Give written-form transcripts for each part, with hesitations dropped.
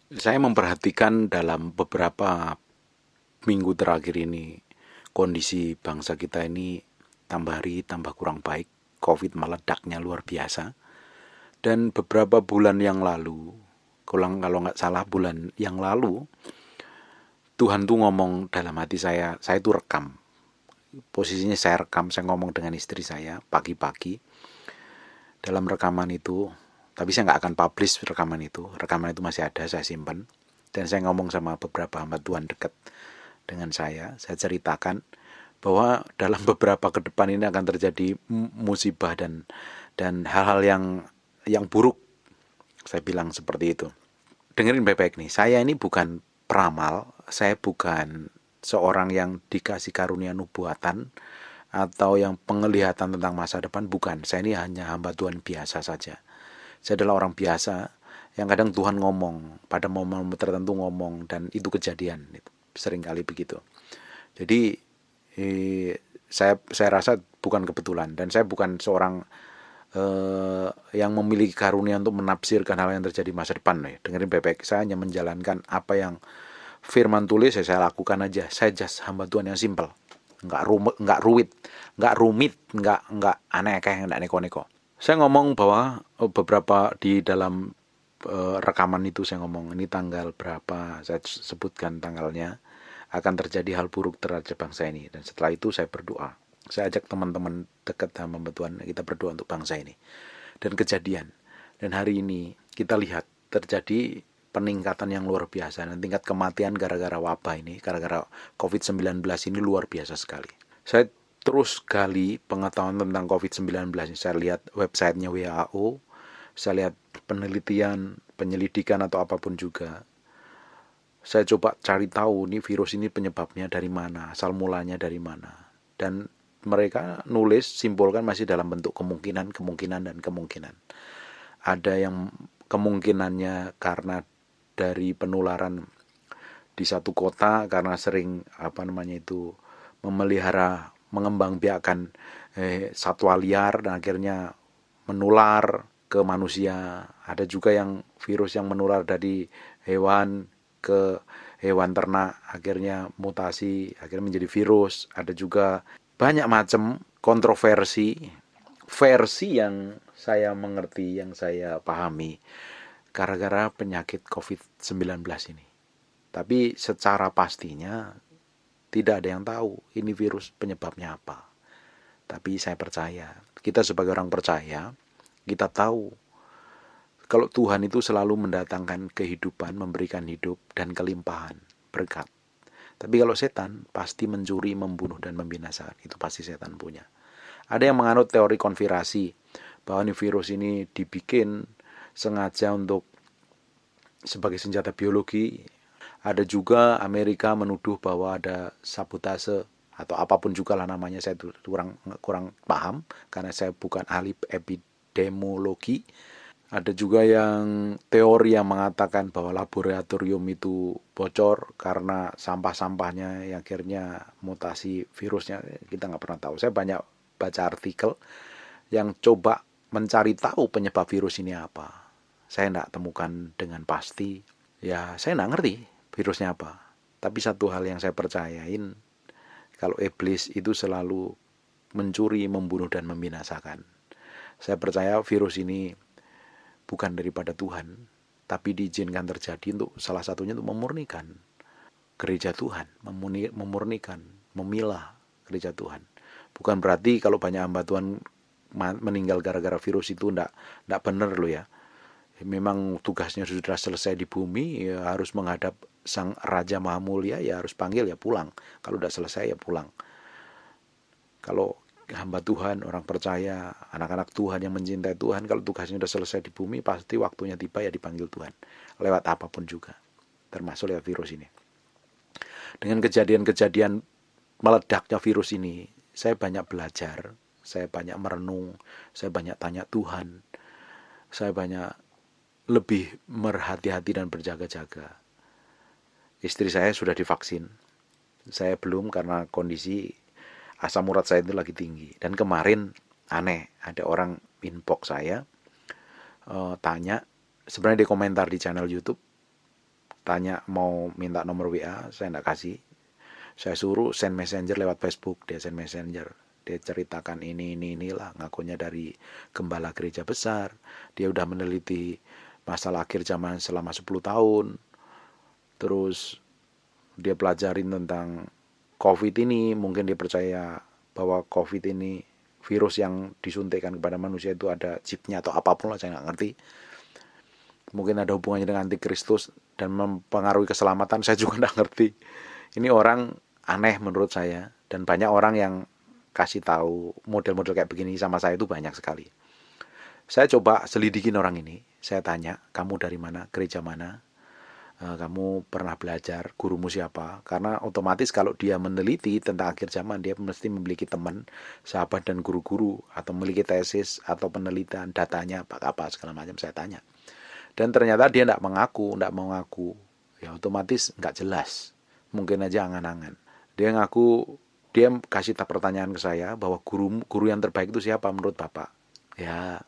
Saya memperhatikan dalam beberapa minggu terakhir ini kondisi bangsa kita ini tambah hari tambah kurang baik. Covid meledaknya luar biasa. Dan beberapa bulan yang lalu, kalau nggak salah bulan yang lalu, Tuhan tuh ngomong dalam hati saya tuh rekam. Posisinya saya rekam, saya ngomong dengan istri saya pagi-pagi. Dalam rekaman itu, tapi saya nggak akan publish rekaman itu. Rekaman itu masih ada, saya simpan. Dan saya ngomong sama beberapa hamba Tuhan dekat dengan saya ceritakan bahwa dalam beberapa ke depan ini akan terjadi musibah dan hal-hal yang buruk. Saya bilang seperti itu. Dengerin baik-baik nih, saya ini bukan peramal, saya bukan seorang yang dikasih karunia nubuatan atau yang penglihatan tentang masa depan, bukan. Saya ini hanya hamba Tuhan biasa saja. Saya adalah orang biasa yang kadang Tuhan ngomong, pada momen tertentu ngomong, dan itu kejadian. Sering kali begitu. Jadi saya rasa bukan kebetulan, dan saya bukan seorang yang memiliki karunia untuk menafsirkan hal yang terjadi masa depan. Dengerin baik-baik, saya hanya menjalankan apa yang firman tulis, saya lakukan aja. Saya just hamba Tuhan yang simple, nggak aneh kayak nggak neko-neko. Saya ngomong bahwa beberapa di dalam rekaman itu saya ngomong ini tanggal berapa, saya sebutkan tanggalnya, akan terjadi hal buruk terhadap bangsa ini. Dan setelah itu saya berdoa. Saya ajak teman-teman dekat sama Tuhan, kita berdoa untuk bangsa ini. Dan kejadian. Dan hari ini kita lihat terjadi peningkatan yang luar biasa. Dan tingkat kematian gara-gara wabah ini, gara-gara COVID-19 ini luar biasa sekali. Saya terus gali pengetahuan tentang COVID-19. Saya lihat websitenya WHO, saya lihat penelitian, penyelidikan atau apapun juga. Saya coba cari tahu nih virus ini penyebabnya dari mana, asal mulanya dari mana. Dan mereka nulis, simpulkan masih dalam bentuk kemungkinan, dan kemungkinan. Ada yang kemungkinannya karena dari penularan di satu kota karena sering memelihara, mengembangbiakan satwa liar dan akhirnya menular ke manusia. Ada juga yang virus yang menular dari hewan ke hewan ternak, akhirnya mutasi, akhirnya menjadi virus. Ada juga banyak macam kontroversi, versi yang saya mengerti, yang saya pahami, gara-gara penyakit COVID-19 ini. Tapi secara pastinya tidak ada yang tahu ini virus penyebabnya apa. Tapi saya percaya, kita sebagai orang percaya, kita tahu kalau Tuhan itu selalu mendatangkan kehidupan, memberikan hidup dan kelimpahan, berkat. Tapi kalau setan pasti mencuri, membunuh dan membinasakan. Itu pasti setan punya. Ada yang menganut teori konspirasi bahwa ini virus ini dibikin sengaja untuk sebagai senjata biologi. Ada juga Amerika menuduh bahwa ada sabotase atau apapun juga lah namanya, saya kurang paham karena saya bukan ahli epidemiologi. Ada juga yang teori yang mengatakan bahwa laboratorium itu bocor karena sampah-sampahnya yang akhirnya mutasi virusnya, kita nggak pernah tahu. Saya banyak baca artikel yang coba mencari tahu penyebab virus ini apa. Saya nggak temukan dengan pasti. Ya saya nggak ngerti virusnya apa. Tapi satu hal yang saya percayain, kalau iblis itu selalu mencuri, membunuh dan membinasakan. Saya percaya virus ini bukan daripada Tuhan, tapi diizinkan terjadi untuk salah satunya untuk memurnikan gereja Tuhan, memurnikan, memilah gereja Tuhan. Bukan berarti kalau banyak hamba Tuhan meninggal gara-gara virus itu enggak benar loh ya. Memang tugasnya sudah selesai di bumi, ya harus menghadap Sang Raja Maha Mulia, ya harus panggil, ya pulang. Kalau udah selesai ya pulang. Kalau hamba Tuhan, orang percaya, anak-anak Tuhan yang mencintai Tuhan, kalau tugasnya sudah selesai di bumi, pasti waktunya tiba ya dipanggil Tuhan. Lewat apapun juga, termasuk lewat virus ini. Dengan kejadian-kejadian meledaknya virus ini, saya banyak belajar, saya banyak merenung, saya banyak tanya Tuhan, saya banyak lebih berhati-hati dan berjaga-jaga. Istri saya sudah divaksin, saya belum karena kondisi asam urat saya itu lagi tinggi. Dan kemarin aneh, ada orang inbox saya, tanya, sebenarnya dia komentar di channel YouTube, tanya mau minta nomor WA, saya enggak kasih. Saya suruh send messenger lewat Facebook, dia send messenger. Dia ceritakan inilah, ngakunya dari gembala gereja besar. Dia udah meneliti masalah akhir zaman selama 10 tahun. Terus dia pelajarin tentang COVID ini, mungkin dia percaya bahwa COVID ini virus yang disuntikkan kepada manusia itu ada chipnya atau apapun lah, saya nggak ngerti. Mungkin ada hubungannya dengan antikristus dan mempengaruhi keselamatan, saya juga nggak ngerti. Ini orang aneh menurut saya, dan banyak orang yang kasih tahu model-model kayak begini sama saya itu banyak sekali. Saya coba selidikin orang ini, saya tanya, kamu dari mana, gereja mana, kamu pernah belajar, gurumu siapa? Karena otomatis kalau dia meneliti tentang akhir zaman, dia mesti memiliki teman, sahabat dan guru-guru, atau memiliki tesis atau penelitian, datanya apa segala macam saya tanya. Dan ternyata dia tidak mau ngaku, ya otomatis nggak jelas, mungkin aja angan-angan. Dia ngaku, dia kasih pertanyaan ke saya bahwa guru yang terbaik itu siapa menurut Bapak? Ya,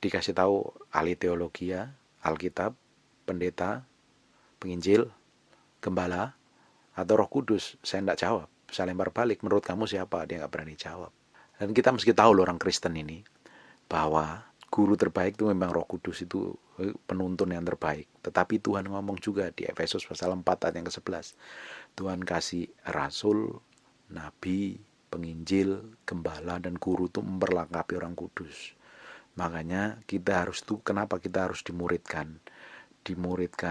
dikasih tahu ahli teologi, Alkitab, pendeta, penginjil, gembala, atau Roh Kudus. Saya tidak jawab, saya lempar balik, menurut kamu siapa? Dia nggak berani jawab. Dan kita mesti tahu loh orang Kristen ini, bahwa guru terbaik itu memang Roh Kudus, itu penuntun yang terbaik. Tetapi Tuhan ngomong juga di Efesus pasal 4 ayat yang ke-11. Tuhan kasih rasul, nabi, penginjil, gembala, dan guru itu memperlengkapi orang kudus. Makanya kita harus kenapa kita harus dimuridkan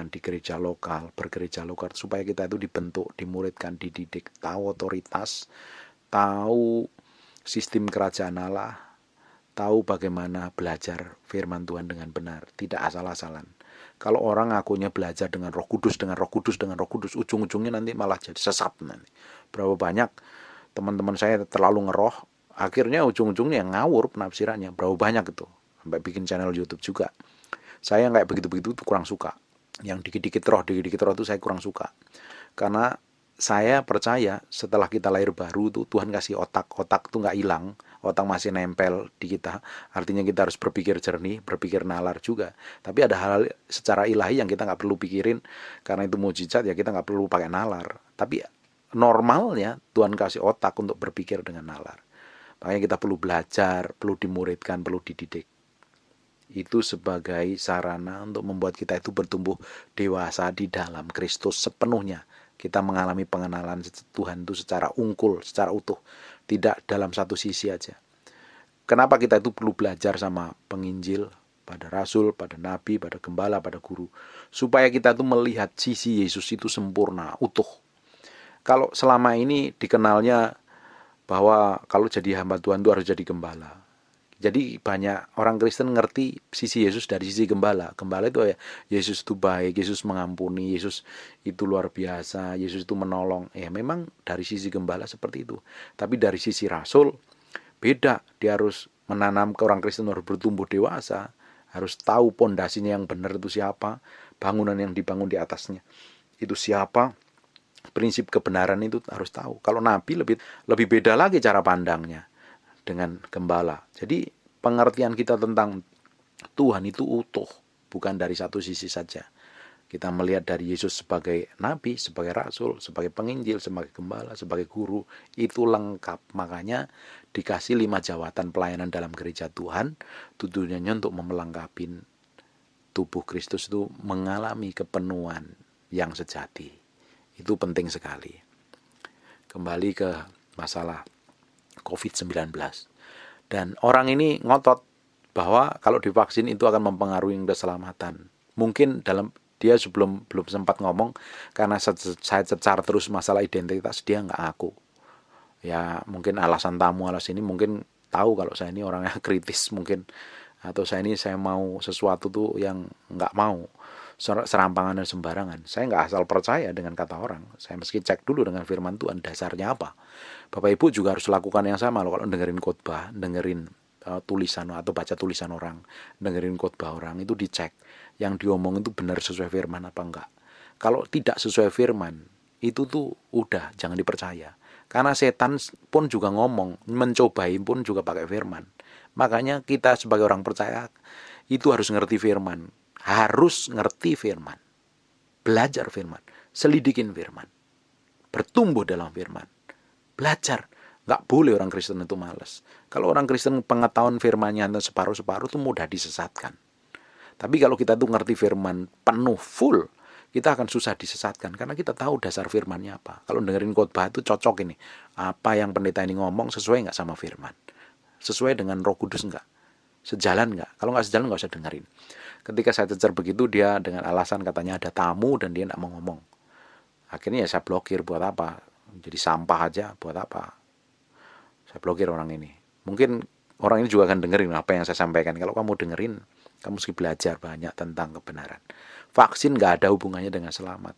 di gereja lokal, bergereja lokal, supaya kita itu dibentuk, dimuridkan, dididik, tahu otoritas, tahu sistem kerajaan Allah, tahu bagaimana belajar firman Tuhan dengan benar, tidak asal-asalan. Kalau orang ngakunya belajar dengan Roh Kudus, ujung-ujungnya nanti malah jadi sesat nanti. Berapa banyak teman-teman saya terlalu ngeroh, akhirnya ujung-ujungnya ngawur penafsirannya. Berapa banyak itu, sampai bikin channel YouTube juga. Saya kayak begitu-begitu itu kurang suka. Yang dikit-dikit roh itu saya kurang suka. Karena saya percaya setelah kita lahir baru tuh Tuhan kasih otak tuh nggak hilang, otak masih nempel di kita. Artinya kita harus berpikir jernih, berpikir nalar juga. Tapi ada hal secara ilahi yang kita nggak perlu pikirin, karena itu mujizat ya, kita nggak perlu pakai nalar. Tapi normalnya Tuhan kasih otak untuk berpikir dengan nalar. Makanya kita perlu belajar, perlu dimuridkan, perlu dididik. Itu sebagai sarana untuk membuat kita itu bertumbuh dewasa di dalam Kristus sepenuhnya. Kita mengalami pengenalan Tuhan itu secara ungkul, secara utuh, tidak dalam satu sisi aja. Kenapa kita itu perlu belajar sama penginjil, pada rasul, pada nabi, pada gembala, pada guru, supaya kita itu melihat sisi Yesus itu sempurna, utuh. Kalau selama ini dikenalnya bahwa kalau jadi hamba Tuhan itu harus jadi gembala. Jadi banyak orang Kristen ngerti sisi Yesus dari sisi gembala. Gembala itu ya, Yesus itu baik, Yesus mengampuni, Yesus itu luar biasa, Yesus itu menolong. Ya memang dari sisi gembala seperti itu. Tapi dari sisi rasul beda. Dia harus menanam, ke orang Kristen harus bertumbuh dewasa, harus tahu pondasinya yang benar itu siapa, bangunan yang dibangun di atasnya itu siapa, prinsip kebenaran itu harus tahu. Kalau nabi lebih beda lagi cara pandangnya dengan gembala. Jadi pengertian kita tentang Tuhan itu utuh, bukan dari satu sisi saja. Kita melihat dari Yesus sebagai nabi, sebagai rasul, sebagai penginjil, sebagai gembala, sebagai guru, itu lengkap. Makanya dikasih 5 jawatan pelayanan dalam gereja Tuhan, tujuannya untuk melengkapi tubuh Kristus itu mengalami kepenuhan yang sejati. Itu penting sekali. Kembali ke masalah COVID-19. Dan orang ini ngotot bahwa kalau divaksin itu akan mempengaruhi keselamatan. Mungkin dia belum sempat ngomong, karena saya cecar terus masalah identitas, dia nggak ngaku. Ya mungkin alasan ini mungkin tahu kalau saya ini orangnya kritis mungkin, atau saya mau sesuatu tuh yang nggak mau serampangan dan sembarangan. Saya nggak asal percaya dengan kata orang. Saya mesti cek dulu dengan firman Tuhan, dasarnya apa. Bapak Ibu juga harus lakukan yang sama loh. Kalau dengerin khotbah, dengerin tulisan atau baca tulisan orang, dengerin khotbah orang, itu dicek yang diomong itu benar sesuai firman apa enggak. Kalau tidak sesuai firman, itu tuh udah jangan dipercaya. Karena setan pun juga ngomong, mencobai pun juga pakai firman. Makanya kita sebagai orang percaya itu harus ngerti firman. Harus ngerti firman. Belajar firman, selidikin firman, bertumbuh dalam firman, belajar. Nggak boleh orang Kristen itu malas. Kalau orang Kristen pengetahuan firmannya itu separuh-separuh itu mudah disesatkan. Tapi kalau kita tuh ngerti firman penuh, full, kita akan susah disesatkan. Karena kita tahu dasar firmannya apa. Kalau dengerin khotbah itu cocok ini. Apa yang pendeta ini ngomong sesuai nggak sama firman? Sesuai dengan Roh Kudus nggak? Sejalan nggak? Kalau nggak sejalan nggak usah dengerin. Ketika saya cecer begitu, dia dengan alasan katanya ada tamu dan dia nggak mau ngomong. Akhirnya ya saya blokir. Buat apa? Jadi sampah aja, buat apa? Saya blokir orang ini. Mungkin orang ini juga akan dengerin apa yang saya sampaikan. Kalau kamu dengerin, kamu mesti belajar banyak tentang kebenaran. Vaksin nggak ada hubungannya dengan selamat.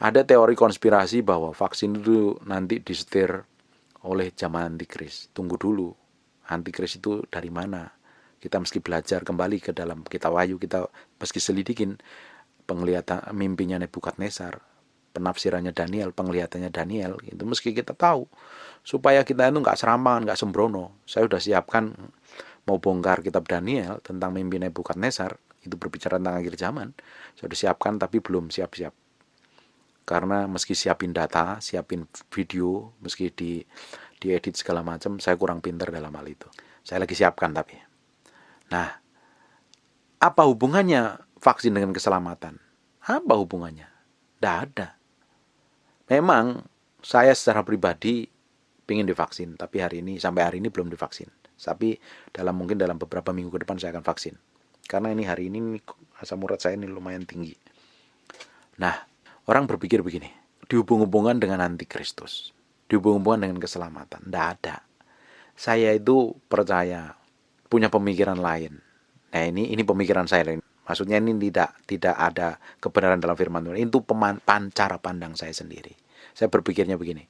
Ada teori konspirasi bahwa vaksin itu nanti disetir oleh zaman antikris. Tunggu dulu, antikris itu dari mana? Kita mesti belajar kembali ke dalam kitab Wahyu. Kita mesti selidikin penglihatan mimpinya Nebukadnezar, penafsirannya Daniel, penglihatannya Daniel. Itu mesti kita tahu supaya kita itu nggak serampangan, nggak sembrono. Saya sudah siapkan mau bongkar kitab Daniel tentang mimpi Nebukadnezar, itu berbicara tentang akhir zaman. Saya sudah siapkan tapi belum siap-siap. Karena meski siapin data, siapin video, meski diedit segala macam, saya kurang pintar dalam hal itu. Saya lagi siapkan tapi. Nah, apa hubungannya vaksin dengan keselamatan? Apa hubungannya? Tidak ada. Memang saya secara pribadi ingin divaksin, tapi sampai hari ini belum divaksin. Tapi mungkin dalam beberapa minggu ke depan saya akan vaksin. Karena hari ini asam urat saya ini lumayan tinggi. Nah, orang berpikir begini, dihubung-hubungkan dengan antikristus, dihubung-hubungkan dengan keselamatan. Tidak ada. Saya itu percaya, punya pemikiran lain. Nah, ini pemikiran saya lain. Maksudnya ini tidak ada kebenaran dalam firman Tuhan. Itu cara pandang saya sendiri. Saya berpikirnya begini.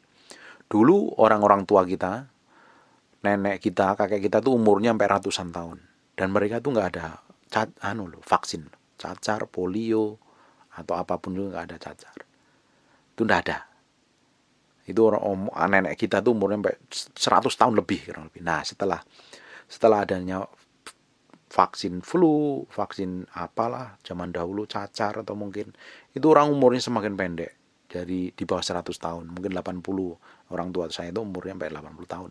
Dulu orang-orang tua kita, nenek kita, kakek kita tuh umurnya sampai ratusan tahun. Dan mereka tuh nggak ada vaksin. Cacar, polio, atau apapun juga nggak ada cacar. Itu nggak ada. Itu nenek kita tuh umurnya sampai 100 tahun lebih. Nah, setelah adanya vaksin flu, vaksin apalah, zaman dahulu cacar atau mungkin, itu orang umurnya semakin pendek. Jadi di bawah 100 tahun, mungkin 80. Orang tua saya itu umurnya sampai 80 tahun.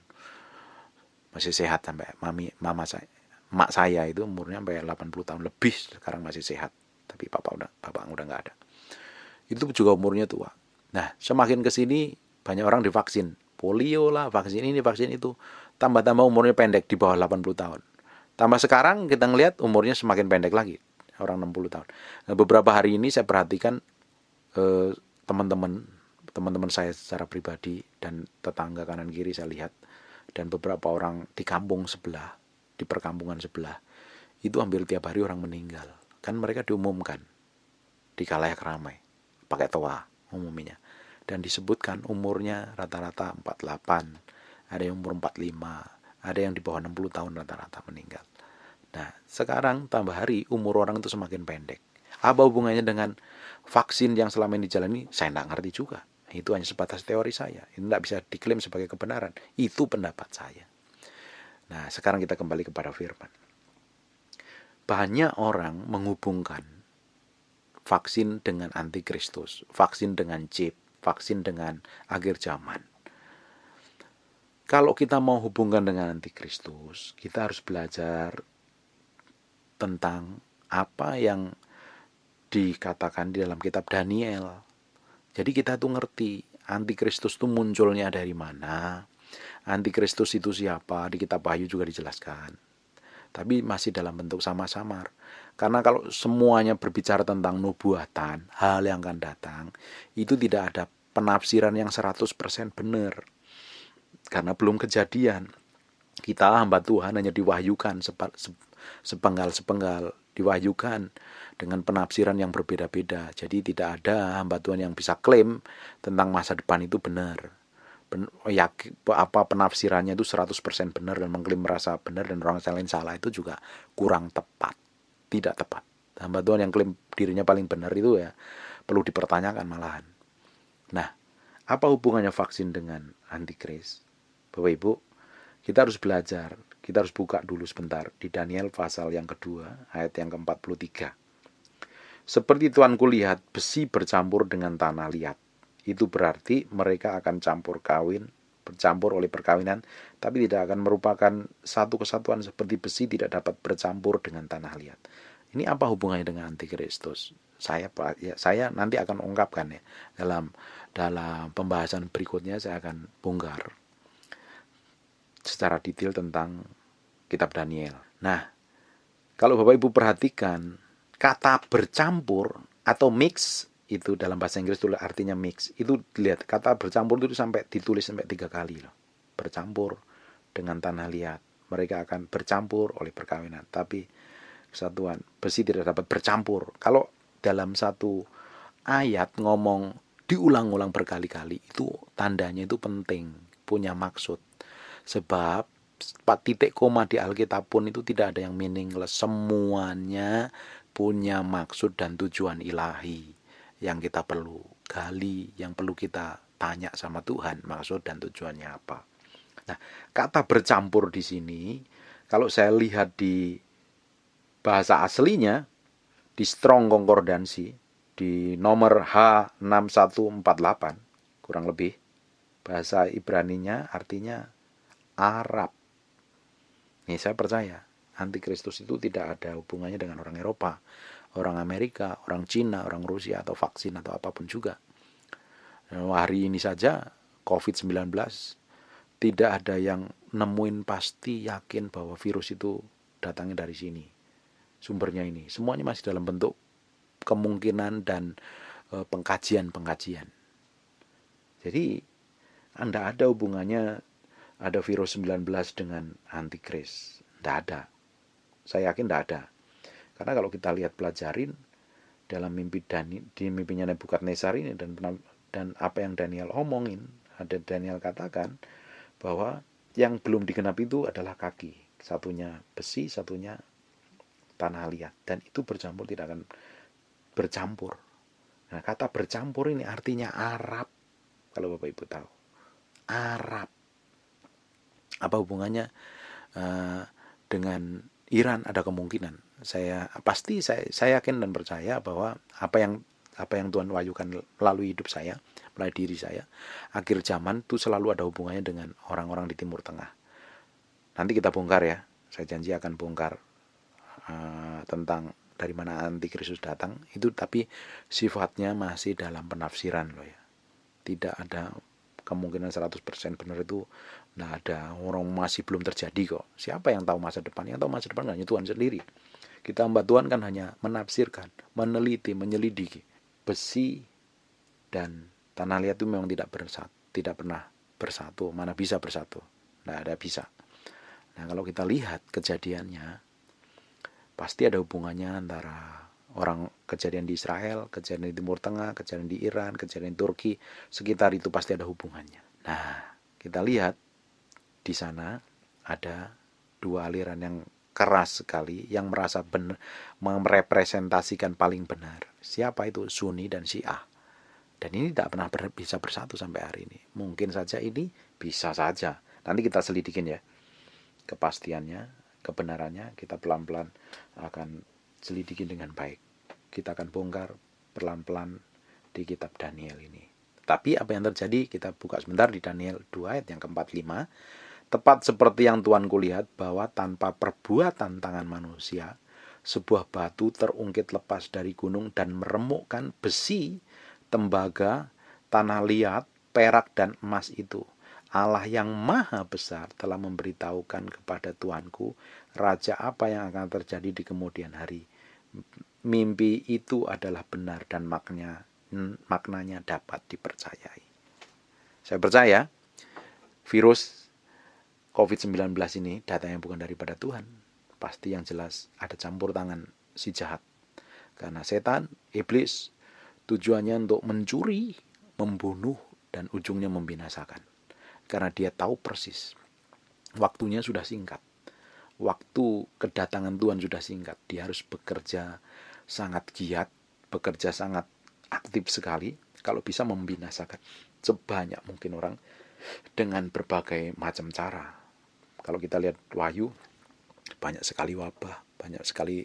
Masih sehat sampai mak saya itu umurnya sampai 80 tahun lebih, sekarang masih sehat. Tapi bapak udah nggak ada. Itu juga umurnya tua. Nah, semakin ke sini banyak orang divaksin. Polio lah, vaksin ini, vaksin itu. Tambah-tambah umurnya pendek di bawah 80 tahun. Tambah sekarang kita ngelihat umurnya semakin pendek lagi, orang 60 tahun. Nah, beberapa hari ini saya perhatikan teman-teman saya secara pribadi dan tetangga kanan kiri saya lihat, dan beberapa orang di kampung sebelah, di perkampungan sebelah, itu hampir tiap hari orang meninggal. Kan mereka diumumkan di khalayak ramai, pakai toa umumnya, dan disebutkan umurnya rata-rata 48, ada yang umur 45, ada yang di bawah 60 tahun rata-rata meninggal. Nah, sekarang tambah hari umur orang itu semakin pendek. Apa hubungannya dengan vaksin yang selama ini dijalani? Saya tidak ngerti juga. Itu hanya sebatas teori saya. Itu tidak bisa diklaim sebagai kebenaran. Itu pendapat saya. Nah, sekarang kita kembali kepada firman. Banyak orang menghubungkan vaksin dengan antikristus, vaksin dengan chip, vaksin dengan akhir zaman. Kalau kita mau hubungkan dengan antikristus, kita harus belajar tentang apa yang dikatakan di dalam kitab Daniel. Jadi kita tuh ngerti antikristus itu munculnya dari mana, antikristus itu siapa, di kitab Wahyu juga dijelaskan. Tapi masih dalam bentuk samar-samar. Karena kalau semuanya berbicara tentang nubuatan, hal yang akan datang, itu tidak ada penafsiran yang 100% benar. Karena belum kejadian. Kita hamba Tuhan hanya diwahyukan sepenggal-sepenggal, diwahyukan dengan penafsiran yang berbeda-beda. Jadi tidak ada hamba Tuhan yang bisa klaim tentang masa depan itu benar. Apa penafsirannya itu 100% benar dan mengklaim merasa benar dan orang lain salah, itu juga kurang tepat. Tidak tepat. Hamba Tuhan yang klaim dirinya paling benar itu ya perlu dipertanyakan malahan. Nah, apa hubungannya vaksin dengan antikris? Bapak Ibu, kita harus belajar, kita harus buka dulu sebentar di Daniel pasal yang kedua, ayat yang ke-43. Seperti tuanku lihat besi bercampur dengan tanah liat. Itu berarti mereka akan bercampur oleh perkawinan, tapi tidak akan merupakan satu kesatuan seperti besi tidak dapat bercampur dengan tanah liat. Ini apa hubungannya dengan antikristus? Saya nanti akan ungkapkan ya dalam pembahasan berikutnya. Saya akan bongkar secara detail tentang kitab Daniel. Nah, kalau Bapak Ibu perhatikan, kata bercampur atau mix itu dalam bahasa Inggris itu artinya mix. Itu lihat kata bercampur itu ditulis sampai 3 kali loh. Bercampur dengan tanah liat. Mereka akan bercampur oleh perkawinan. Tapi kesatuan besi tidak dapat bercampur. Kalau dalam satu ayat ngomong diulang-ulang berkali-kali, itu tandanya itu penting, punya maksud. Sebab 4 titik koma di Alkitab pun itu tidak ada yang meaningless. Semuanya punya maksud dan tujuan ilahi yang kita perlu gali, yang perlu kita tanya sama Tuhan, maksud dan tujuannya apa. Nah, kata bercampur di sini, kalau saya lihat di bahasa aslinya, di Strong Concordance, di nomor H6148, kurang lebih, bahasa Ibraninya artinya Arab. Nih saya percaya, antikristus itu tidak ada hubungannya dengan orang Eropa, orang Amerika, orang Cina, orang Rusia, atau vaksin, atau apapun juga. Hari ini saja, COVID-19, tidak ada yang nemuin pasti yakin bahwa virus itu datangnya dari sini. Sumbernya ini. Semuanya masih dalam bentuk kemungkinan dan pengkajian-pengkajian. Jadi, tidak ada hubungannya ada virus 19 dengan antikris. Tidak ada. Saya yakin tidak ada. Karena kalau kita lihat pelajarin dalam di mimpinya Nebukadnezar ini dan apa yang Daniel omongin, ada Daniel katakan bahwa yang belum digenapi itu adalah kaki. Satunya besi, satunya tanah liat. Dan itu bercampur, tidak akan bercampur. Nah, kata bercampur ini artinya Arab. Kalau Bapak Ibu tahu. Arab. Apa hubungannya dengan Iran? Ada kemungkinan. Saya yakin dan percaya bahwa apa yang Tuhan wahyukan melalui hidup saya, melalui diri saya, akhir zaman itu selalu ada hubungannya dengan orang-orang di Timur Tengah. Nanti kita bongkar ya. Saya janji akan bongkar tentang dari mana antikristus datang. Itu tapi sifatnya masih dalam penafsiran loh ya. Tidak ada kemungkinan 100% benar itu. Nah, ada orang masih belum terjadi kok. Siapa yang tahu masa depan? Yang tahu masa depan hanya Tuhan sendiri. Kita hamba Tuhan kan hanya menafsirkan, meneliti, menyelidiki. Besi dan tanah liat itu memang tidak pernah bersatu. Mana bisa bersatu? Tidak ada bisa. Nah, kalau kita lihat kejadiannya, pasti ada hubungannya antara kejadian di Israel, kejadian di Timur Tengah, kejadian di Iran, kejadian di Turki, sekitar itu pasti ada hubungannya. Nah, kita lihat di sana ada 2 aliran yang keras sekali, yang merasa merepresentasikan paling benar. Siapa itu? Sunni dan Syiah. Dan ini tidak pernah bisa bersatu sampai hari ini. Mungkin saja ini bisa saja. Nanti kita selidikin ya. Kepastiannya, kebenarannya, kita pelan-pelan akan selidiki dengan baik. Kita akan bongkar pelan-pelan di kitab Daniel ini. Tapi apa yang terjadi, kita buka sebentar di Daniel 2 ayat yang ke-45. Tepat seperti yang Tuhan kulihat bahwa tanpa perbuatan tangan manusia, sebuah batu terungkit lepas dari gunung dan meremukkan besi, tembaga, tanah liat, perak dan emas itu. Allah yang maha besar telah memberitahukan kepada Tuanku, Raja, apa yang akan terjadi di kemudian hari. Mimpi itu adalah benar dan maknanya dapat dipercayai. Saya percaya virus COVID-19 ini datangnya bukan daripada Tuhan. Pasti yang jelas ada campur tangan si jahat. Karena setan, iblis, tujuannya untuk mencuri, membunuh, dan ujungnya membinasakan. Karena dia tahu persis. Waktunya sudah singkat. Waktu kedatangan Tuhan sudah singkat. Dia harus bekerja sangat giat, bekerja sangat aktif sekali. Kalau bisa membinasakan sebanyak mungkin orang dengan berbagai macam cara. Kalau kita lihat Wahyu, banyak sekali wabah, banyak sekali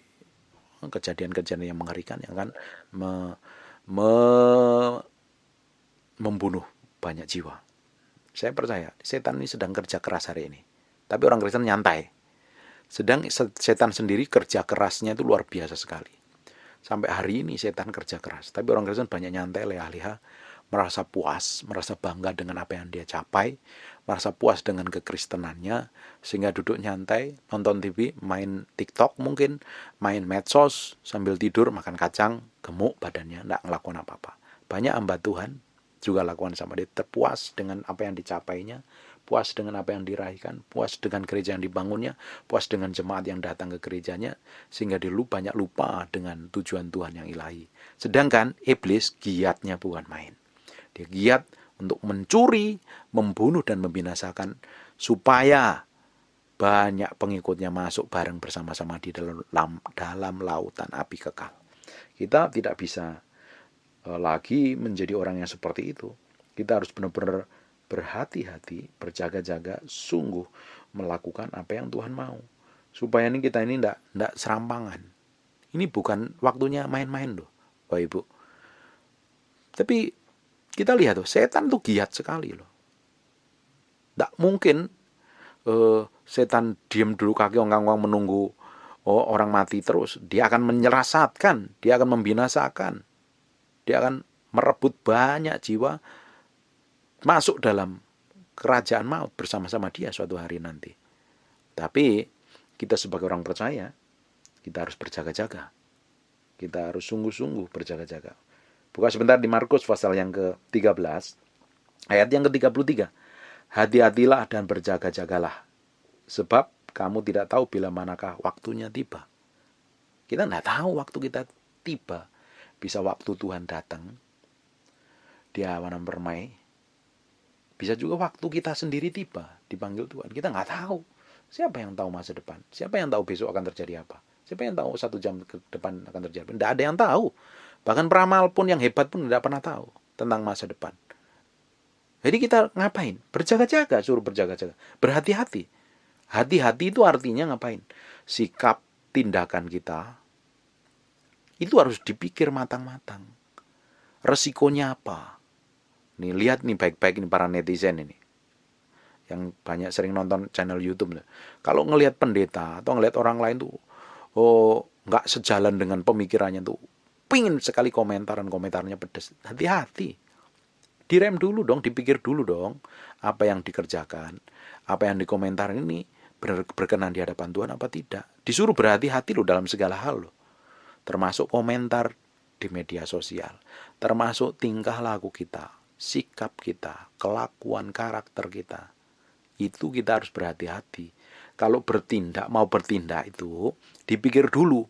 kejadian-kejadian yang mengerikan yang akan me- membunuh banyak jiwa. Saya percaya setan ini sedang kerja keras hari ini. Tapi orang Kristen nyantai. Sedang setan sendiri kerja kerasnya itu luar biasa sekali. Sampai hari ini setan kerja keras. Tapi orang Kristen banyak nyantai, leha-leha, merasa puas, merasa bangga dengan apa yang dia capai, merasa puas dengan kekristenannya, sehingga duduk nyantai, nonton TV, main TikTok mungkin, main medsos, sambil tidur, makan kacang, gemuk badannya, tidak ngelakukan apa-apa. Banyak hamba Tuhan juga lakukan sama dia, terpuas dengan apa yang dicapainya, puas dengan apa yang diraihkan, puas dengan gereja yang dibangunnya, puas dengan jemaat yang datang ke gerejanya, sehingga dia banyak lupa dengan tujuan Tuhan yang ilahi. Sedangkan iblis giatnya bukan main. Dia giat untuk mencuri, membunuh, dan membinasakan supaya banyak pengikutnya masuk bareng bersama-sama di dalam lautan api kekal. Kita tidak bisa lagi menjadi orang yang seperti itu. Kita harus benar-benar berhati-hati, berjaga-jaga, sungguh melakukan apa yang Tuhan mau. Supaya kita ini tidak serampangan. Ini bukan waktunya main-main loh, Bapak Ibu. Tapi kita lihat tuh, setan tuh giat sekali loh. Tidak mungkin setan diam dulu kaki ongkang-ongkang menunggu orang mati terus. Dia akan menyerasatkan, dia akan membinasakan. Dia akan merebut banyak jiwa masuk dalam kerajaan maut bersama-sama dia suatu hari nanti. Tapi kita sebagai orang percaya, kita harus berjaga-jaga. Kita harus sungguh-sungguh berjaga-jaga. Buka sebentar di Markus pasal yang ke-13, ayat yang ke-33. Hati-hatilah dan berjaga-jagalah, sebab kamu tidak tahu bila manakah waktunya tiba. Kita tidak tahu waktu kita tiba. Bisa waktu Tuhan datang di awan permai. Bisa juga waktu kita sendiri tiba, dipanggil Tuhan. Kita nggak tahu. Siapa yang tahu masa depan? Siapa yang tahu besok akan terjadi apa? Siapa yang tahu 1 jam ke depan akan terjadi apa? Tidak ada yang tahu. Bahkan peramal pun yang hebat pun tidak pernah tahu tentang masa depan. Jadi kita ngapain? Berjaga-jaga, suruh berjaga-jaga. Berhati-hati. Hati-hati itu artinya ngapain? Sikap tindakan kita itu harus dipikir matang-matang. Resikonya apa? Nih lihat nih baik-baik ini para netizen ini. Yang banyak sering nonton channel YouTube. Kalau ngelihat pendeta atau ngelihat orang lain tuh nggak sejalan dengan pemikirannya tuh, pingin sekali komentarnya pedes. Hati-hati. Direm dulu dong, dipikir dulu dong apa yang dikerjakan, apa yang dikomentar ini benar berkenan di hadapan Tuhan apa tidak. Disuruh berhati-hati loh dalam segala hal loh. Termasuk komentar di media sosial, termasuk tingkah laku kita, sikap kita, kelakuan karakter kita. Itu kita harus berhati-hati. Kalau mau bertindak itu dipikir dulu,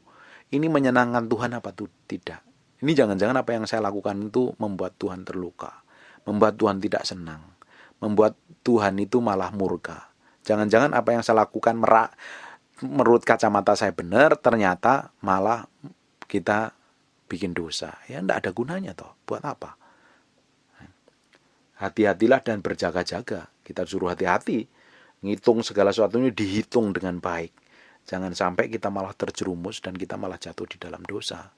ini menyenangkan Tuhan apa tidak. Ini jangan-jangan apa yang saya lakukan itu membuat Tuhan terluka, membuat Tuhan tidak senang, membuat Tuhan itu malah murka. Jangan-jangan apa yang saya lakukan menurut kacamata saya benar, ternyata malah kita bikin dosa. Ya enggak ada gunanya toh. Buat apa? Hati-hatilah dan berjaga-jaga. Kita suruh hati-hati. Ngitung segala sesuatunya dihitung dengan baik. Jangan sampai kita malah terjerumus dan kita malah jatuh di dalam dosa.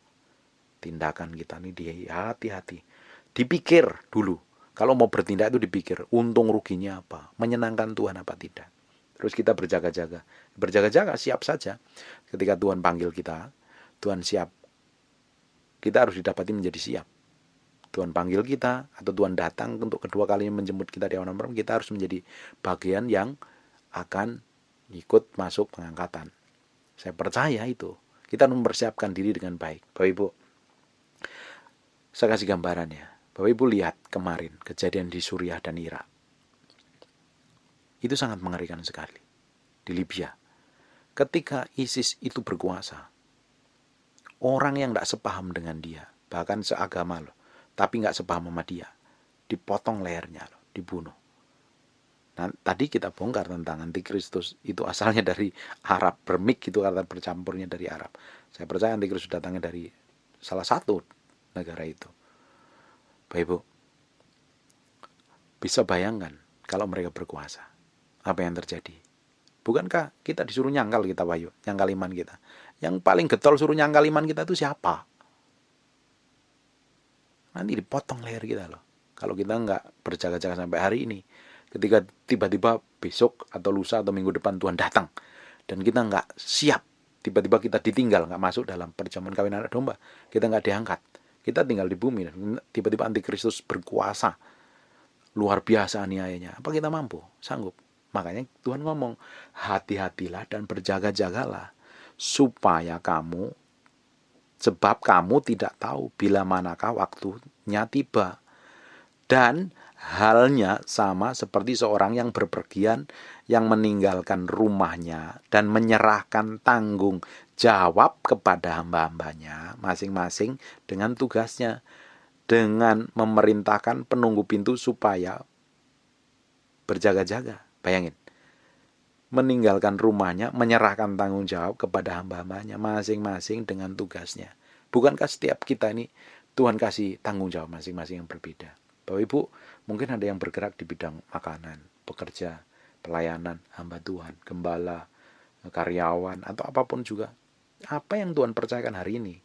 Tindakan kita ini hati-hati. Dipikir dulu. Kalau mau bertindak itu dipikir. Untung ruginya apa? Menyenangkan Tuhan apa tidak? Terus kita berjaga-jaga. Berjaga-jaga siap saja. Ketika Tuhan panggil kita, Tuhan siap. Kita harus didapati menjadi siap. Tuhan panggil kita atau Tuhan datang untuk kedua kalinya menjemput kita di awan permai, kita harus menjadi bagian yang akan ikut masuk pengangkatan. Saya percaya itu. Kita harus mempersiapkan diri dengan baik. Bapak Ibu, saya kasih gambarannya. Bapak Ibu lihat kemarin kejadian di Suriah dan Irak. Itu sangat mengerikan sekali. Di Libya. Ketika ISIS itu berkuasa, orang yang tidak sepaham dengan dia, bahkan seagama loh, tapi nggak sepaham sama dia, dipotong lehernya loh, dibunuh. Nah, tadi kita bongkar tentang antikristus itu asalnya dari Arab, bermik itu kata bercampurnya dari Arab. Saya percaya antikristus datangnya dari salah satu negara itu. Bapak Ibu, bisa bayangkan kalau mereka berkuasa, apa yang terjadi? Bukankah kita disuruh nyangkal kita, Bayu, nyangkal iman kita? Yang paling getol suruh nyangkal iman kita itu siapa? Nanti dipotong leher kita loh. Kalau kita nggak berjaga-jaga sampai hari ini. Ketika tiba-tiba besok atau lusa atau minggu depan Tuhan datang. Dan kita nggak siap. Tiba-tiba kita ditinggal, nggak masuk dalam perjamuan kawin anak domba. Kita nggak diangkat. Kita tinggal di bumi. Dan tiba-tiba antikristus berkuasa. Luar biasa aniayanya. Apa kita mampu? Sanggup? Makanya Tuhan ngomong, hati-hatilah dan berjaga-jagalah. Supaya kamu, sebab kamu tidak tahu bila manakah waktunya tiba. Dan halnya sama seperti seorang yang berpergian, yang meninggalkan rumahnya dan menyerahkan tanggung jawab kepada hamba-hambanya masing-masing dengan tugasnya, dengan memerintahkan penunggu pintu supaya berjaga-jaga. Bayangin, meninggalkan rumahnya, menyerahkan tanggung jawab kepada hamba-hambanya masing-masing dengan tugasnya. Bukankah setiap kita ini Tuhan kasih tanggung jawab masing-masing yang berbeda? Bapak Ibu, mungkin ada yang bergerak di bidang makanan, pekerja, pelayanan, hamba Tuhan, gembala, karyawan, atau apapun juga. Apa yang Tuhan percayakan hari ini,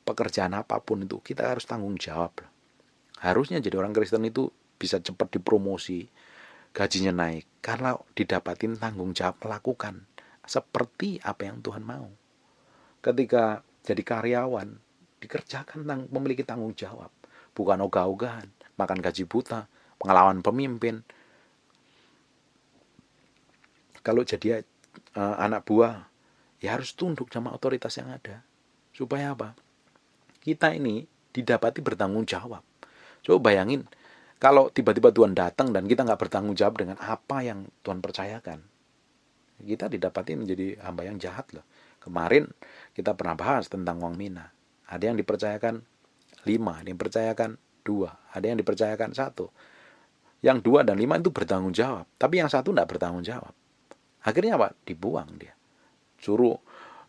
pekerjaan apapun itu, kita harus tanggung jawab. Harusnya jadi orang Kristen itu bisa cepat dipromosi, gajinya naik, karena didapatin tanggung jawab melakukan seperti apa yang Tuhan mau. Ketika jadi karyawan, dikerjakan memiliki tanggung jawab, bukan ogah-ogahan, makan gaji buta, pengalaman pemimpin. Kalau jadi anak buah, ya harus tunduk sama otoritas yang ada. Supaya apa? Kita ini didapati bertanggung jawab. Coba bayangin, kalau tiba-tiba Tuhan datang dan kita nggak bertanggung jawab dengan apa yang Tuhan percayakan, kita didapati menjadi hamba yang jahat loh. Kemarin kita pernah bahas tentang wong mina. Ada yang dipercayakan 5, ada yang dipercayakan 2, ada yang dipercayakan 1. Yang 2 dan 5 itu bertanggung jawab, tapi yang 1 tidak bertanggung jawab. Akhirnya apa? Dibuang dia. Suruh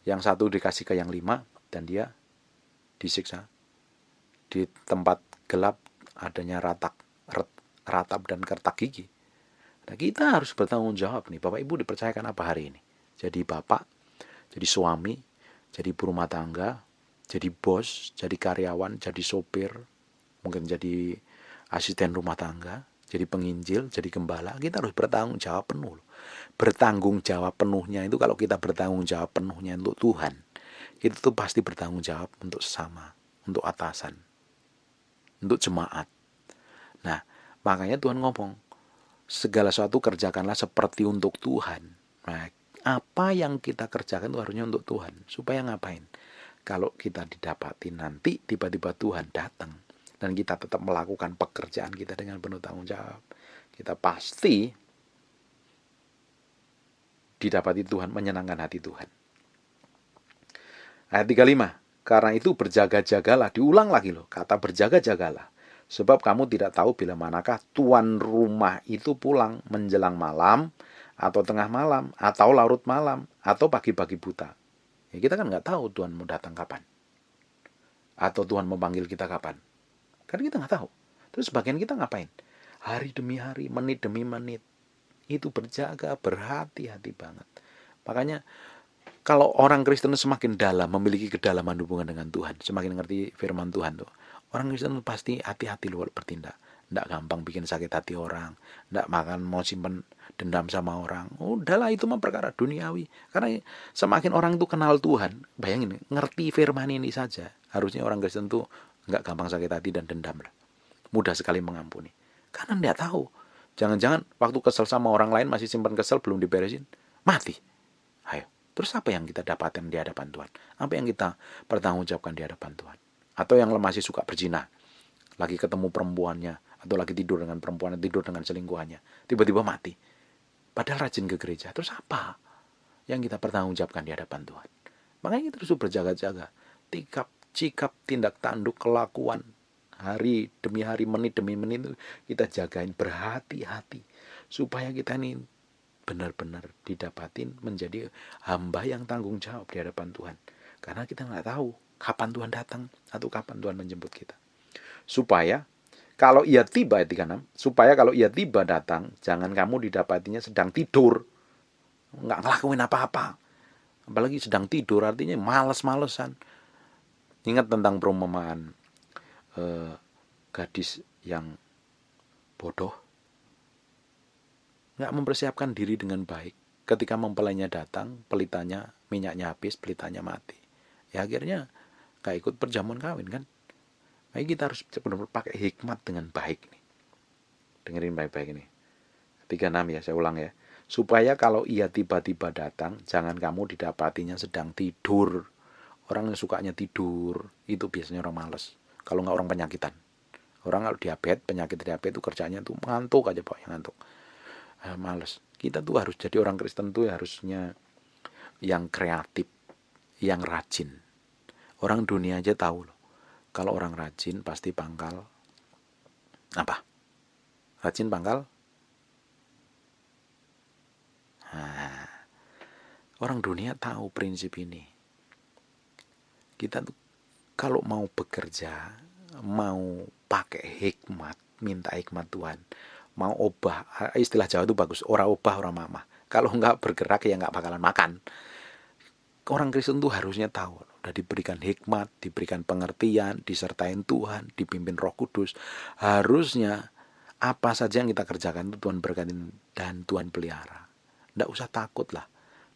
yang 1 dikasih ke yang 5 dan dia disiksa. Di tempat gelap adanya ratap dan kertak gigi. Nah, kita harus bertanggung jawab nih. Bapak Ibu dipercayakan apa hari ini? Jadi bapak, jadi suami, jadi ibu rumah tangga, jadi bos, jadi karyawan, jadi sopir, mungkin jadi asisten rumah tangga, jadi penginjil, jadi gembala. Kita harus bertanggung jawab penuh. Bertanggung jawab penuhnya itu, kalau kita bertanggung jawab penuhnya untuk Tuhan, kita tuh pasti bertanggung jawab untuk sesama, untuk atasan, untuk jemaat. Nah, makanya Tuhan ngomong, segala sesuatu kerjakanlah seperti untuk Tuhan. Nah, apa yang kita kerjakan itu harusnya untuk Tuhan. Supaya ngapain? Kalau kita didapati nanti tiba-tiba Tuhan datang dan kita tetap melakukan pekerjaan kita dengan penuh tanggung jawab, kita pasti didapati Tuhan, menyenangkan hati Tuhan. Ayat 35, karena itu berjaga-jagalah. Diulang lagi loh, kata berjaga-jagalah. Sebab kamu tidak tahu bila manakah tuan rumah itu pulang menjelang malam, atau tengah malam, atau larut malam, atau pagi-pagi buta. Ya, kita kan nggak tahu Tuhan mau datang kapan, atau Tuhan memanggil kita kapan. Kan kita nggak tahu. Terus sebagian kita ngapain? Hari demi hari, menit demi menit. Itu berjaga, berhati-hati banget. Makanya kalau orang Kristen semakin dalam, memiliki kedalaman hubungan dengan Tuhan, semakin ngerti firman Tuhan tuh, orang Kristen pasti hati-hati luar bertindak. Nggak gampang bikin sakit hati orang, nggak makan mau simpen dendam sama orang. Udahlah, itu mah perkara duniawi. Karena semakin orang itu kenal Tuhan, bayangin, ngerti firman ini saja, harusnya orang Kristen tuh nggak gampang sakit hati dan dendam lah. Mudah sekali mengampuni. Karena nggak tahu. Jangan-jangan waktu kesel sama orang lain masih simpan kesel, belum diberesin, mati. Ayo, terus apa yang kita dapatkan di hadapan Tuhan? Apa yang kita pertanggungjawabkan di hadapan Tuhan? Atau yang masih suka berzina, lagi ketemu perempuannya, atau lagi tidur dengan perempuannya, tidur dengan selingkuhannya, tiba-tiba mati. Padahal rajin ke gereja. Terus apa yang kita pertanggungjawabkan di hadapan Tuhan? Makanya kita terus berjaga-jaga. Sikap, tindak tanduk, kelakuan, hari demi hari, menit demi menit itu kita jagain, berhati-hati. Supaya kita ini benar-benar didapatin menjadi hamba yang tanggung jawab di hadapan Tuhan. Karena kita nggak tahu kapan Tuhan datang atau kapan Tuhan menjemput kita. Supaya kalau ia tiba, ayat 36, supaya kalau ia tiba datang, jangan kamu didapatinya sedang tidur, nggak ngelakuin apa-apa. Apalagi sedang tidur, artinya males-malesan. Ingat tentang perumpamaan gadis yang bodoh, nggak mempersiapkan diri dengan baik. Ketika mempelainya datang, pelitanya, minyaknya habis, pelitanya mati. Ya akhirnya nggak ikut perjamuan kawin kan. Nah, kita harus benar-benar pakai hikmat dengan baik nih. Dengerin baik-baik ini. 36 ya, saya ulang ya. Supaya kalau ia tiba-tiba datang, jangan kamu didapatinya sedang tidur. Orang yang sukanya tidur, itu biasanya orang malas. Kalau nggak orang penyakitan. Orang kalau diabetes, penyakit diabetes itu kerjanya tuh ngantuk aja Pak, yang ngantuk. Males. Kita tuh harus jadi orang Kristen tuh harusnya yang kreatif, yang rajin. Orang dunia aja tahu loh. Kalau orang rajin pasti pangkal apa? Rajin pangkal. Nah, orang dunia tahu prinsip ini. Kita tuh kalau mau bekerja, mau pakai hikmat, minta hikmat Tuhan, mau obah, istilah Jawa itu bagus, ora obah, ora mamah. Kalau nggak bergerak ya nggak bakalan makan. Orang Kristen tuh harusnya tahu, udah diberikan hikmat, diberikan pengertian, disertain Tuhan, dipimpin Roh Kudus. Harusnya apa saja yang kita kerjakan itu Tuhan berkatin dan Tuhan pelihara. Nggak usah takut lah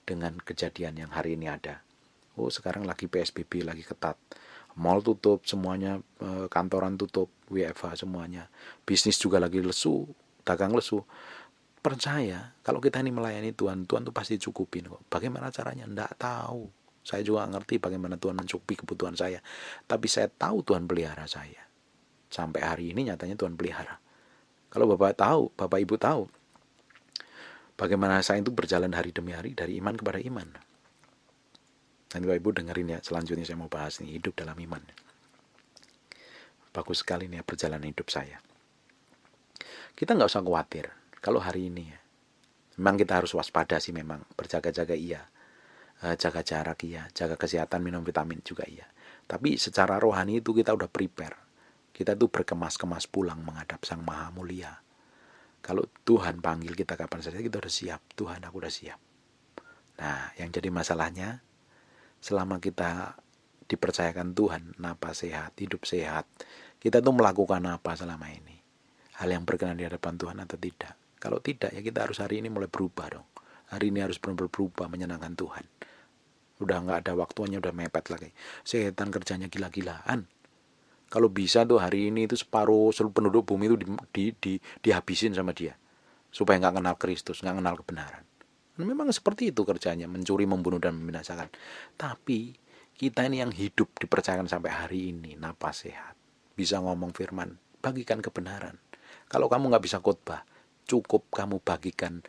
dengan kejadian yang hari ini ada. Oh sekarang lagi PSBB, lagi ketat. Mall tutup, semuanya kantoran tutup, WFH semuanya. Bisnis juga lagi lesu, dagang lesu. Percaya, kalau kita ini melayani Tuhan, Tuhan tuh pasti cukupin kok. Bagaimana caranya? Nggak tahu. Saya juga ngerti bagaimana Tuhan mencukupi kebutuhan saya. Tapi saya tahu Tuhan pelihara saya. Sampai hari ini nyatanya Tuhan pelihara. Kalau Bapak tahu, Bapak Ibu tahu, bagaimana saya itu berjalan hari demi hari dari iman kepada iman. Nanti Bapak Ibu dengerin ya, selanjutnya saya mau bahas nih, hidup dalam iman. Bagus sekali nih ya perjalanan hidup saya. Kita nggak usah khawatir kalau hari ini ya. Memang kita harus waspada sih memang, berjaga-jaga iya. Jaga jarak iya, jaga kesehatan, minum vitamin juga iya. Tapi secara rohani itu kita udah prepare. Kita tuh berkemas-kemas pulang menghadap Sang Maha Mulia. Kalau Tuhan panggil kita kapan saja, kita udah siap. Tuhan, aku udah siap. Nah, yang jadi masalahnya, selama kita dipercayakan Tuhan, napas sehat, hidup sehat, kita tuh melakukan apa selama ini? Hal yang berkenan di hadapan Tuhan atau tidak? Kalau tidak, ya kita harus hari ini mulai berubah dong. Hari ini harus benar-benar berubah, menyenangkan Tuhan. Udah nggak ada waktunya, udah mepet lagi. Setan kerjanya gila-gilaan. Kalau bisa tuh hari ini itu seluruh penduduk bumi itu dihabisin sama dia. Supaya nggak kenal Kristus, nggak kenal kebenaran. Memang seperti itu kerjanya, mencuri, membunuh, dan membinasakan. Tapi kita ini yang hidup dipercayakan sampai hari ini, napas sehat, bisa ngomong firman, bagikan kebenaran. Kalau kamu nggak bisa khotbah, cukup kamu bagikan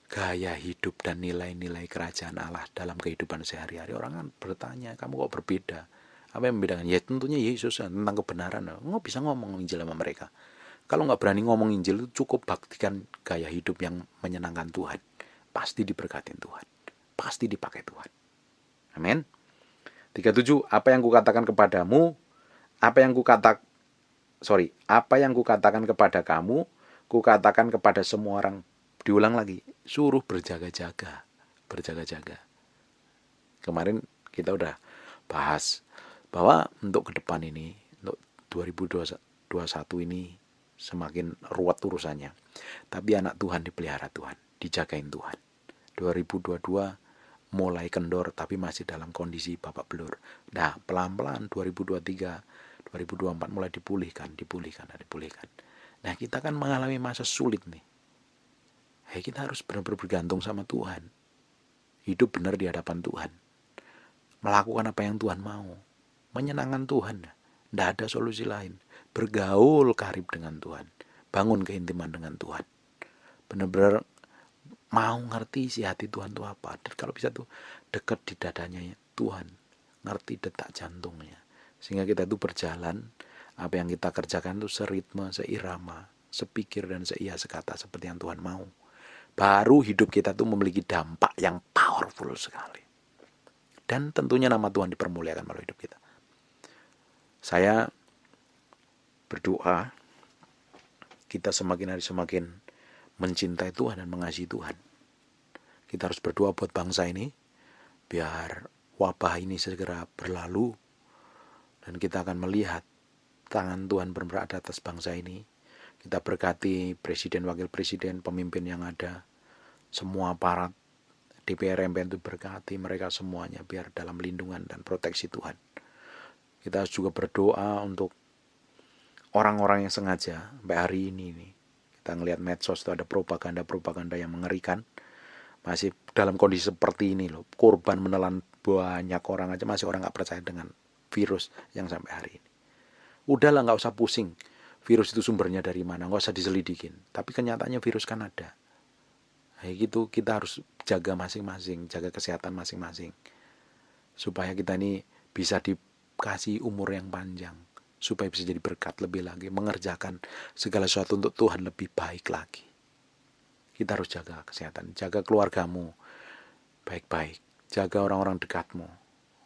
gaya hidup dan nilai-nilai kerajaan Allah dalam kehidupan sehari-hari. Orang kan bertanya, kamu kok berbeda? Apa yang membedakan? Ya tentunya Yesus tentang kebenaran. Nggak bisa ngomong Injil sama mereka. Kalau nggak berani ngomong Injil, cukup baktikan gaya hidup yang menyenangkan Tuhan. Pasti diberkatin Tuhan. Pasti dipakai Tuhan. Amin. 37. Apa yang kukatakan kepadamu, apa yang kukatakan kepada kamu, kukatakan kepada semua orang. Diulang lagi, suruh berjaga-jaga. Berjaga-jaga. Kemarin kita udah bahas bahwa untuk ke depan ini, untuk 2021 ini semakin ruwet urusannya. Tapi anak Tuhan dipelihara Tuhan, dijagain Tuhan. 2022 mulai kendor tapi masih dalam kondisi babak belur. Nah, pelan-pelan 2023, 2024 mulai dipulihkan. Nah, kita kan mengalami masa sulit nih. Kita harus benar-benar bergantung sama Tuhan. Hidup benar di hadapan Tuhan. Melakukan apa yang Tuhan mau. Menyenangkan Tuhan. Tidak ada solusi lain. Bergaul karib dengan Tuhan. Bangun keintiman dengan Tuhan. Benar-benar mau ngerti isi hati Tuhan itu apa. Dan kalau bisa tuh dekat di dadanya Tuhan. Ngerti detak jantungnya. Sehingga kita tuh berjalan. Apa yang kita kerjakan itu seritme, seirama, sepikir dan seia sekata seperti yang Tuhan mau. Baru hidup kita tuh memiliki dampak yang powerful sekali. Dan tentunya nama Tuhan dipermuliakan melalui hidup kita. Saya berdoa kita semakin hari semakin mencintai Tuhan dan mengasihi Tuhan. Kita harus berdoa buat bangsa ini biar wabah ini segera berlalu dan kita akan melihat tangan Tuhan bergerak di atas bangsa ini. Kita berkati presiden, wakil presiden, pemimpin yang ada, semua aparat DPR MPR itu berkati mereka semuanya biar dalam lindungan dan proteksi Tuhan. Kita juga berdoa untuk orang-orang yang sengaja sampai hari ini nih, kita ngelihat medsos itu ada propaganda yang mengerikan. Masih dalam kondisi seperti ini loh, korban menelan banyak orang aja, masih orang gak percaya dengan virus yang sampai hari ini. Udahlah, gak usah pusing virus itu sumbernya dari mana, gak usah diselidikin. Tapi kenyataannya virus kan ada. Nah, gitu kita harus jaga masing-masing, jaga kesehatan masing-masing, supaya kita ini bisa dikasih umur yang panjang, supaya bisa jadi berkat lebih lagi, mengerjakan segala sesuatu untuk Tuhan lebih baik lagi. Kita harus jaga kesehatan, jaga keluargamu baik-baik, jaga orang-orang dekatmu,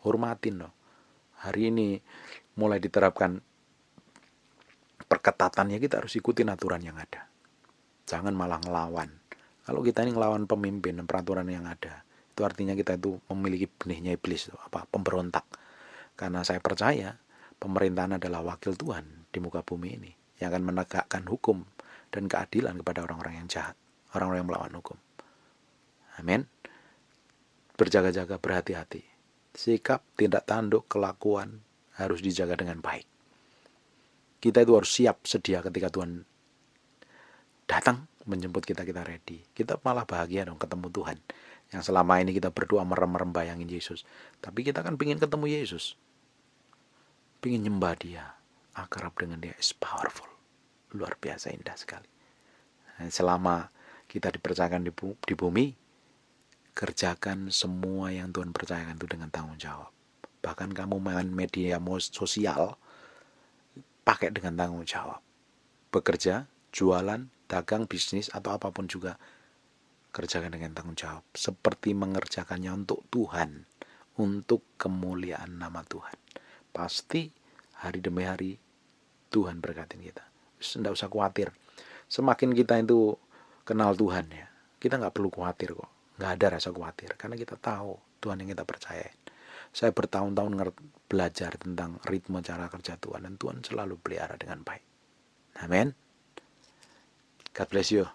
hormatin loh. Hari ini mulai diterapkan perketatannya, kita harus ikutin aturan yang ada. Jangan malah ngelawan. Kalau kita ini ngelawan pemimpin dan peraturan yang ada, itu artinya kita itu memiliki benihnya iblis, pemberontak. Karena saya percaya pemerintahan adalah wakil Tuhan di muka bumi ini yang akan menegakkan hukum dan keadilan kepada orang-orang yang jahat, orang-orang yang melawan hukum. Amin. Berjaga-jaga, berhati-hati. Sikap, tindak tanduk, kelakuan harus dijaga dengan baik. Kita itu harus siap sedia ketika Tuhan datang menjemput kita ready. Kita malah bahagia dong ketemu Tuhan. Yang selama ini kita berdoa merem-merem bayangin Yesus. Tapi kita kan pengen ketemu Yesus. Pengen nyembah dia. Akrab dengan dia is powerful. Luar biasa indah sekali. Selama kita dipercayakan di bumi, kerjakan semua yang Tuhan percayakan itu dengan tanggung jawab. Bahkan kamu main media sosial, pakai dengan tanggung jawab. Bekerja, jualan, dagang, bisnis, atau apapun juga, kerjakan dengan tanggung jawab. Seperti mengerjakannya untuk Tuhan, untuk kemuliaan nama Tuhan. Pasti hari demi hari Tuhan berkatin kita. Tidak usah khawatir. Semakin kita itu kenal Tuhan ya, kita gak perlu khawatir kok. Gak ada rasa khawatir, karena kita tahu Tuhan yang kita percayain. Saya bertahun-tahun belajar tentang ritme cara kerja Tuhan, dan Tuhan selalu pelihara dengan baik. Amin. God bless you.